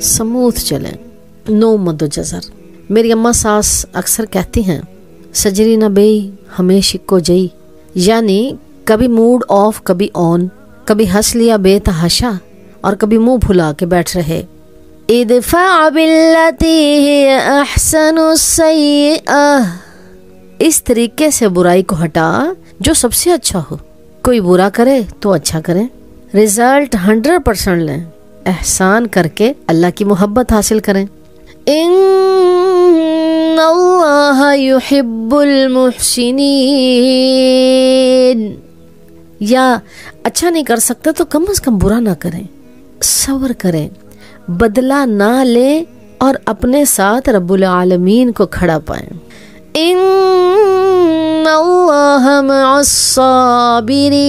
Smooth چلیں، نو مد و جزر۔ میری اماں ساس اکثر کہتی ہیں سجری نہ بئی ہمیشہ کو جئی، یعنی کبھی موڈ آف کبھی آن، کبھی ہنس لیا بے تحاشا اور کبھی منہ پھلا کے بیٹھ رہے۔ ادفع باللتی ہی احسن السیئہ، اس طریقے سے برائی کو ہٹا جو سب سے اچھا ہو۔ کوئی برا کرے تو اچھا کریں، رزلٹ 100% لیں، احسان کر کے اللہ کی محبت حاصل کریں۔ ان اللہ یحب المحسنین، یا اچھا نہیں کر سکتے تو کم از کم برا نہ کریں، صبر کریں، بدلہ نہ لیں اور اپنے ساتھ رب العالمین کو کھڑا پائیں۔ ان اللہ مع الصابرین،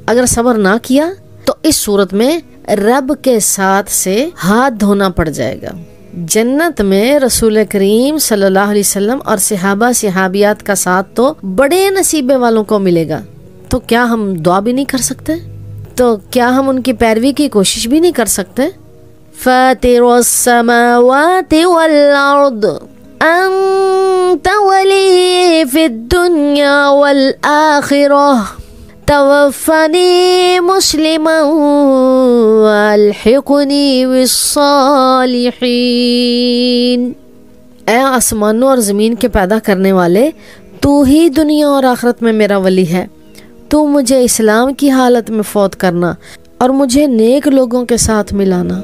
اگر صبر نہ کیا تو اس صورت میں رب کے ساتھ سے ہاتھ دھونا پڑ جائے گا۔ جنت میں رسول کریم صلی اللہ علیہ وسلم اور صحابہ صحابیات کا ساتھ تو بڑے نصیبے والوں کو ملے گا، تو کیا ہم دعا بھی نہیں کر سکتے؟ تو کیا ہم ان کی پیروی کی کوشش بھی نہیں کر سکتے؟ فاطر السماوات والارض انت ولی فی الدنیا والآخرہ توفنی مسلما والحقنی بالصالحین۔ اے آسمانوں اور زمین کے پیدا کرنے والے، تو ہی دنیا اور آخرت میں میرا ولی ہے، تو مجھے اسلام کی حالت میں فوت کرنا اور مجھے نیک لوگوں کے ساتھ ملانا۔